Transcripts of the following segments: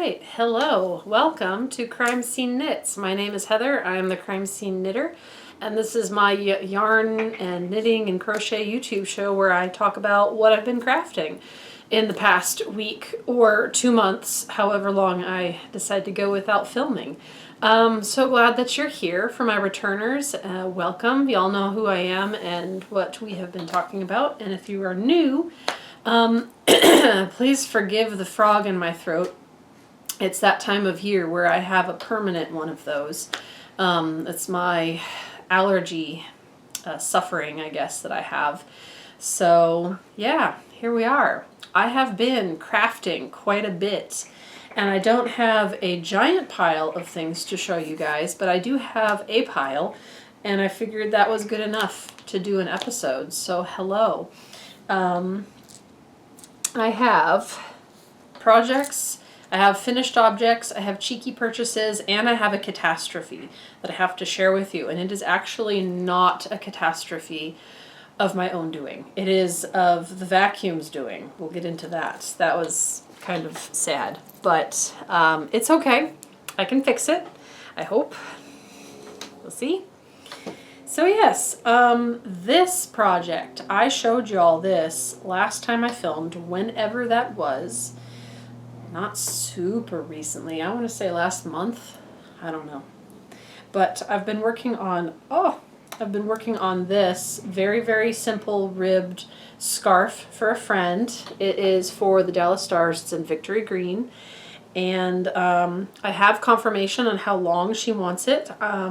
right, hello, welcome to Crime Scene Knits. My name is Heather, I am the Crime Scene Knitter, and this is my yarn and knitting and crochet YouTube show where I talk about what I've been crafting in the past week or 2 months, however long I decide to go without filming. So glad that you're here. For my returners, welcome. Y'all know who I am and what we have been talking about, and if you are new, please forgive the frog in my throat. It's that time of year where I have a permanent one of those. It's my allergy suffering, I guess, that I have. So, yeah, here we are. I have been crafting quite a bit, and I don't have a giant pile of things to show you guys, but I do have a pile, and I figured that was good enough to do an episode. So, hello. I have projects, I have finished objects, I have cheeky purchases, and I have a catastrophe that I have to share with you. And it is actually not a catastrophe of my own doing. It is of the vacuum's doing. We'll get into that. That was kind of sad, but it's okay. I can fix it, I hope. We'll see. So yes, this project, I showed y'all this last time I filmed, whenever that was. Not super recently, I want to say last month, I don't know. But I've been working on, this very, very simple ribbed scarf for a friend. It is for the Dallas Stars, it's in Victory Green. And I have confirmation on how long she wants it. I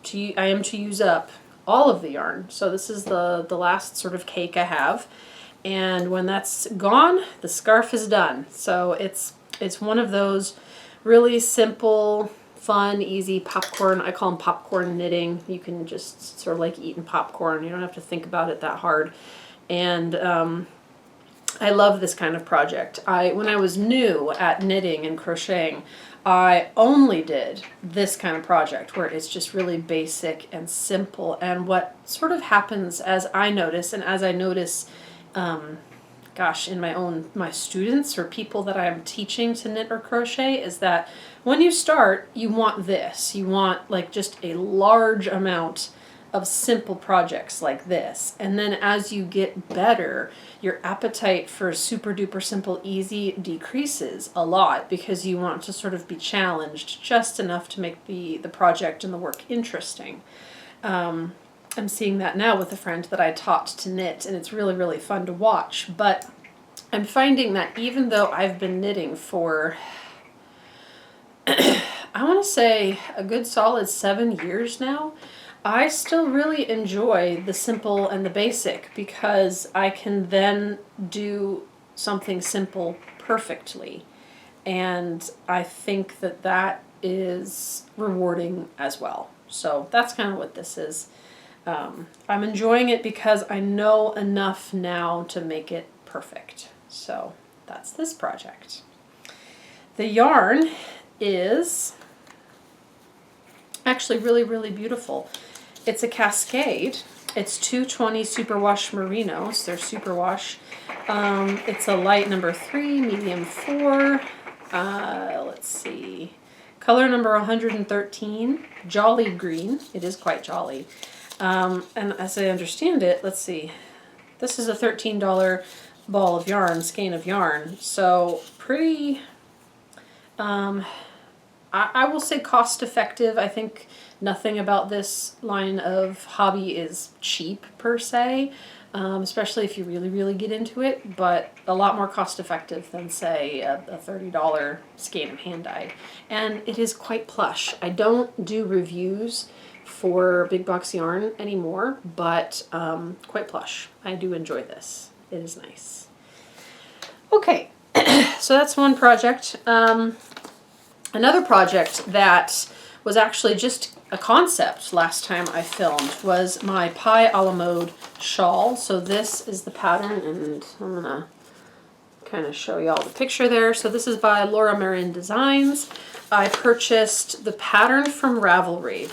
am to use up all of the yarn. So this is the last sort of cake I have. And when that's gone, the scarf is done. So it's one of those really simple, fun, easy popcorn. I call them popcorn knitting. You can just sort of like eating popcorn. You don't have to think about it that hard. And I love this kind of project. When I was new at knitting and crocheting, I only did this kind of project where it's just really basic and simple. And what sort of happens as I notice, and as I notice in my students or people that I'm teaching to knit or crochet, is that when you start, you want this. You want like just a large amount of simple projects like this. And then as you get better, your appetite for super duper simple easy decreases a lot because you want to sort of be challenged just enough to make the project and the work interesting. I'm seeing that now with a friend that I taught to knit, and it's really, really fun to watch. But I'm finding that even though I've been knitting for, I want to say a good solid 7 years now, I still really enjoy the simple and the basic because I can then do something simple perfectly. And I think that is rewarding as well. So that's kind of what this is. I'm enjoying it because I know enough now to make it perfect. So that's this project. The yarn is actually really, really beautiful. It's a cascade. It's 220 superwash merinos. They're superwash. It's a light number 3, medium 4. Let's see. Color number 113. Jolly green. It is quite jolly. And as I understand it, let's see, this is a $13 ball of yarn, skein of yarn, so pretty, I will say cost effective. I think nothing about this line of hobby is cheap per se, especially if you really, really get into it, but a lot more cost effective than say a $30 skein of hand dyed. And it is quite plush. I don't do reviews for big box yarn anymore, but quite plush. I do enjoy this. It is nice. Okay, so that's one project. Another project that was actually just a concept last time I filmed was my pie a la mode shawl. So this is the pattern, and I'm gonna kind of show y'all the picture there. So this is by Laura Marin Designs. I purchased the pattern from Ravelry,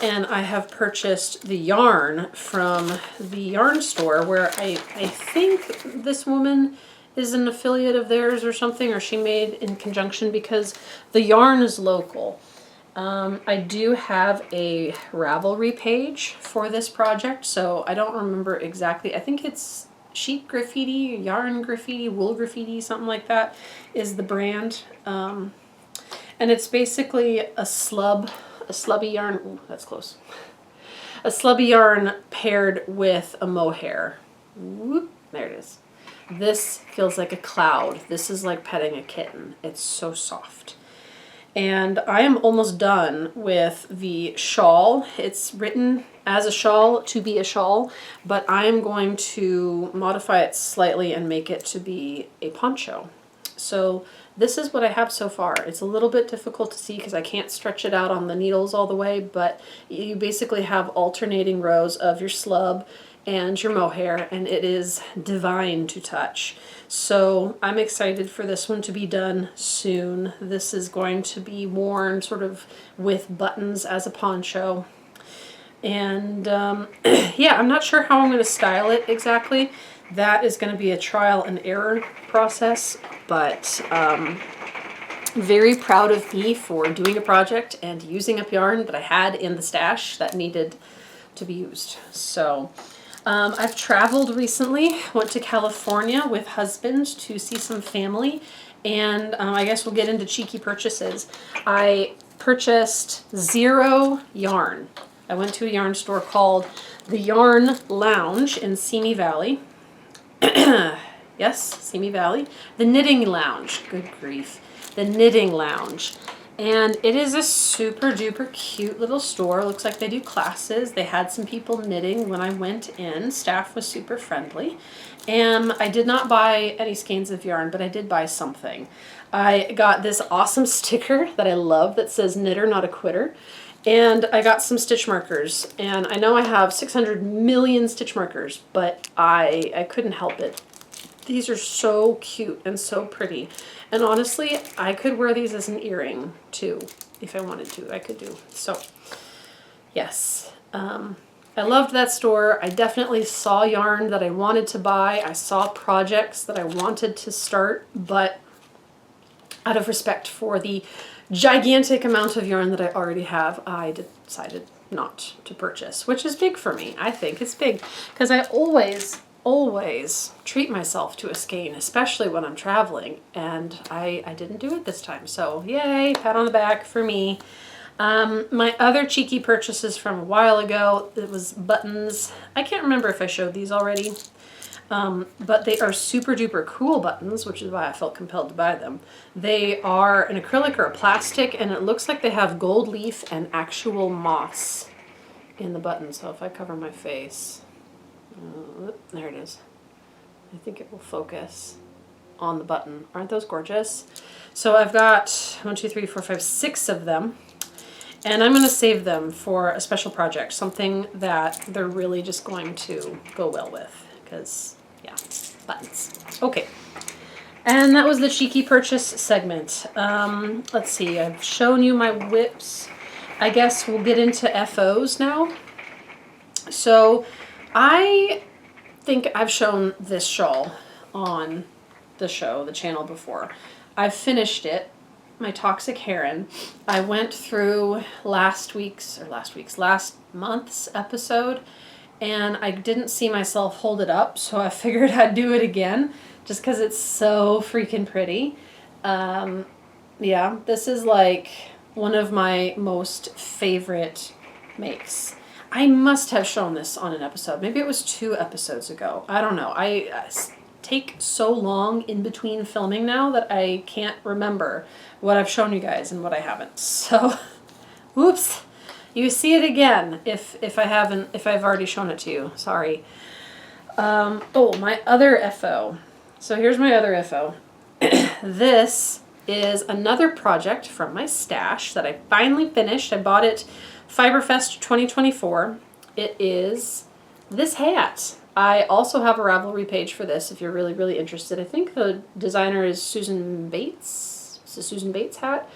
and I have purchased the yarn from the yarn store where I think this woman is an affiliate of theirs or something, or she made in conjunction, because the yarn is local. I do have a Ravelry page for this project, so I don't remember exactly. I think it's Sheet Graffiti, Yarn Graffiti, Wool Graffiti, something like that is the brand. And it's basically a slubby yarn. Ooh, that's close. A slubby yarn paired with a mohair. Whoop, there it is. This feels like a cloud. This is like petting a kitten. It's so soft. And I am almost done with the shawl. It's written as a shawl to be a shawl, but I am going to modify it slightly and make it to be a poncho. So this is what I have so far. It's a little bit difficult to see because I can't stretch it out on the needles all the way, but you basically have alternating rows of your slub and your mohair, and it is divine to touch. So I'm excited for this one to be done soon. This is going to be worn sort of with buttons as a poncho. And yeah, I'm not sure how I'm going to style it exactly. That is going to be a trial and error process, but very proud of me for doing a project and using up yarn that I had in the stash that needed to be used. So I've traveled recently, went to California with husband to see some family, and I guess we'll get into cheeky purchases. I purchased 0 yarn. I went to a yarn store called the Yarn Lounge in Simi Valley. Yes, Simi Valley. The Knitting Lounge, good grief. The Knitting Lounge. And it is a super duper cute little store. Looks like they do classes. They had some people knitting when I went in. Staff was super friendly. And I did not buy any skeins of yarn, but I did buy something. I got this awesome sticker that I love that says "Knitter, not a quitter." And I got some stitch markers. And I know I have 600 million stitch markers, but I couldn't help it. These are so cute and so pretty. And honestly, I could wear these as an earring too, if I wanted to. I could do. So, yes. I loved that store. I definitely saw yarn that I wanted to buy. I saw projects that I wanted to start, but out of respect for the gigantic amount of yarn that I already have, I decided not to purchase, which is big for me. I think it's big because I always treat myself to a skein, especially when I'm traveling, and I didn't do it this time. So yay, pat on the back for me. My other cheeky purchases from a while ago, it was buttons. I can't remember if I showed these already, but they are super duper cool buttons, which is why I felt compelled to buy them. They are an acrylic or a plastic, and it looks like they have gold leaf and actual moss in the button. So if I cover my face, there it is. I think it will focus on the button. Aren't those gorgeous? So I've got 6 of them, and I'm going to save them for a special project, something that they're really just going to go well with, because yeah, buttons. Okay, and that was the cheeky purchase segment. Let's see, I've shown you my whips. I guess we'll get into FOs now. So I think I've shown this shawl on the channel before. I've finished it, my Toxic Heron. I went through last month's episode, and I didn't see myself hold it up, so I figured I'd do it again, just because it's so freaking pretty. Yeah, this is like one of my most favorite makes. I must have shown this on an episode. Maybe it was 2 episodes ago. I don't know. I take so long in between filming now that I can't remember what I've shown you guys and what I haven't. So, whoops. You see it again if I've already shown it to you. Sorry. Oh, my other FO. So here's my other FO. This is another project from my stash that I finally finished. I bought it Fiberfest 2024. It is this hat. I also have a Ravelry page for this if you're really, really interested. I think the designer is Susan Bates. It's a Susan Bates hat.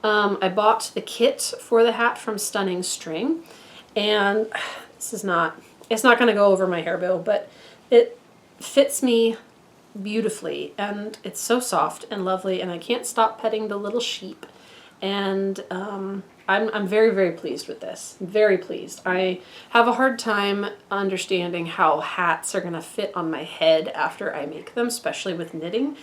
I bought the kit for the hat from Stunning String, and it's not going to go over my hair bow, but it fits me beautifully, and it's so soft and lovely, and I can't stop petting the little sheep. And I'm very, very pleased with this. Very pleased. I have a hard time understanding how hats are going to fit on my head after I make them, especially with knitting.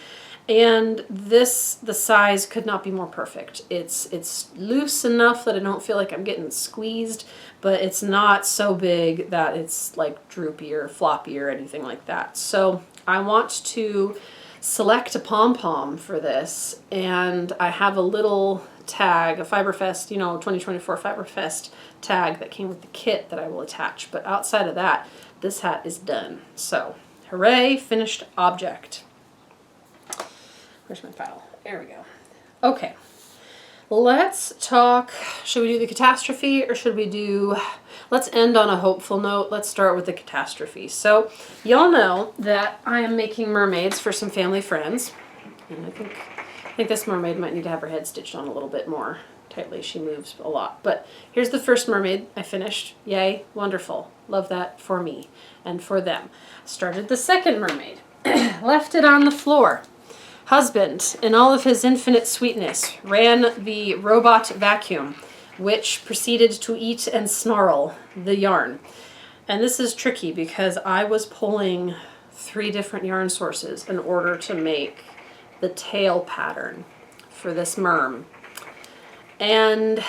And this, the size could not be more perfect. It's loose enough that I don't feel like I'm getting squeezed, but it's not so big that it's like droopy or floppy or anything like that. So I want to select a pom-pom for this, and I have a little tag, a Fiberfest, 2024 Fiberfest tag that came with the kit that I will attach. But outside of that, this hat is done. So, hooray, finished object. Where's my file? There we go. Okay, let's talk, should we do the catastrophe or should we do, let's end on a hopeful note. Let's start with the catastrophe. So, y'all know that I am making mermaids for some family friends. And I think this mermaid might need to have her head stitched on a little bit more tightly. She moves a lot. But here's the first mermaid I finished. Yay, wonderful. Love that for me and for them. Started the second mermaid. Left it on the floor. Husband, in all of his infinite sweetness, ran the robot vacuum, which proceeded to eat and snarl the yarn. And this is tricky because I was pulling 3 different yarn sources in order to make the tail pattern for this merm. And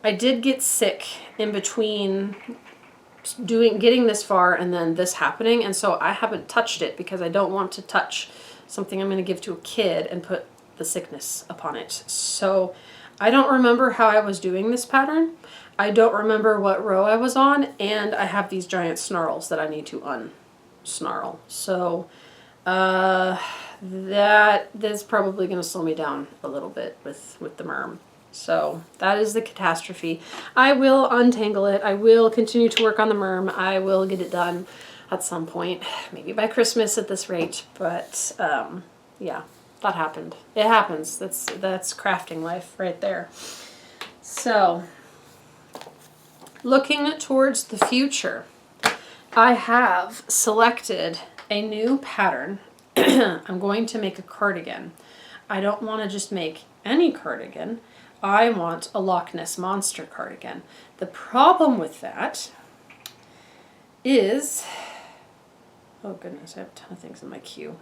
I did get sick in between getting this far and then this happening, and so I haven't touched it because I don't want to touch something I'm going to give to a kid and put the sickness upon it. So I don't remember how I was doing this pattern. I don't remember what row I was on, and I have these giant snarls that I need to unsnarl. So that's probably going to slow me down a little bit with the merm. So that is the catastrophe. I will untangle it. I will continue to work on the merm. I will get it done at some point, maybe by Christmas at this rate. But yeah, that happened. It happens. That's crafting life right there. So looking towards the future, I have selected a new pattern. I'm going to make a cardigan. I don't want to just make any cardigan. I want a Loch Ness Monster cardigan. The problem with that is, oh goodness, I have a ton of things in my queue.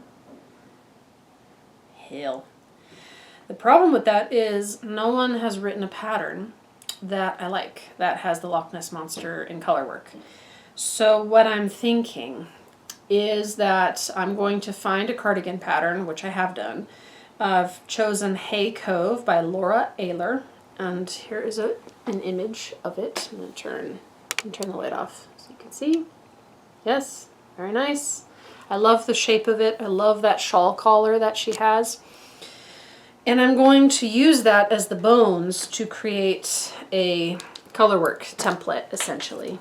Hell. The problem with that is no one has written a pattern that I like that has the Loch Ness Monster in color work. So what I'm thinking is that I'm going to find a cardigan pattern, which I have done. I've chosen Hay Cove by Laura Ayler, and here is an image of it. I'm going to turn the light off so you can see. Yes, very nice. I love the shape of it. I love that shawl collar that she has. And I'm going to use that as the bones to create a colorwork template, essentially.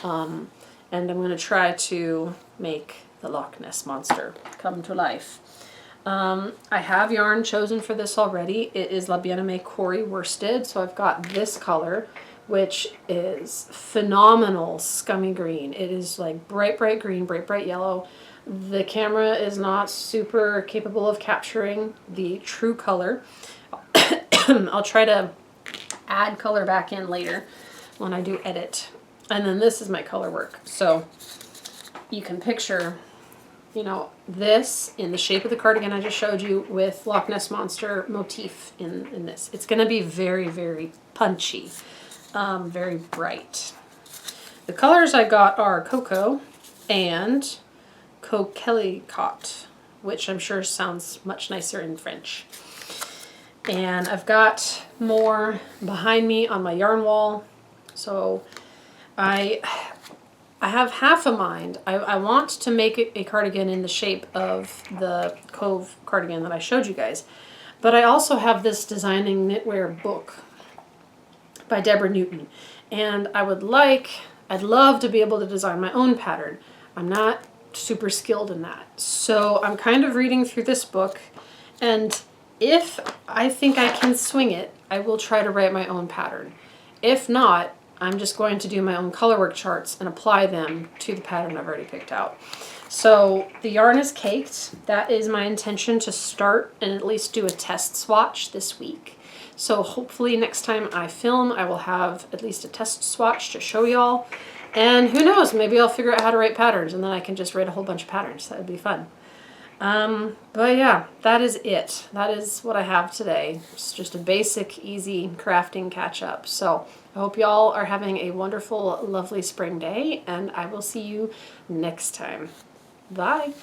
And I'm going to try to make the Loch Ness Monster come to life. I have yarn chosen for this already. It is La Bien-Aimée Quarry worsted, so I've got this color, which is phenomenal scummy green. It is like bright, bright green, bright, bright yellow. The camera is not super capable of capturing the true color. I'll try to add color back in later when I do edit. And then this is my color work. So you can picture, this in the shape of the cardigan I just showed you with Loch Ness Monster motif in this. It's going to be very, very punchy, very bright. The colors I got are Cocoa and Coquelicot, which I'm sure sounds much nicer in French. And I've got more behind me on my yarn wall. So I have half a mind. I want to make a cardigan in the shape of the Cove cardigan that I showed you guys. But I also have this Designing Knitwear book by Deborah Newton. And I'd love to be able to design my own pattern. I'm not super skilled in that. So I'm kind of reading through this book, and if I think I can swing it, I will try to write my own pattern. If not, I'm just going to do my own colorwork charts and apply them to the pattern I've already picked out. So the yarn is caked. That is my intention, to start and at least do a test swatch this week. So hopefully next time I film, I will have at least a test swatch to show y'all. And who knows, maybe I'll figure out how to write patterns and then I can just write a whole bunch of patterns. That would be fun. But yeah, that is it. That is what I have today. It's just a basic, easy crafting catch up. So I hope y'all are having a wonderful, lovely spring day, and I will see you next time. Bye.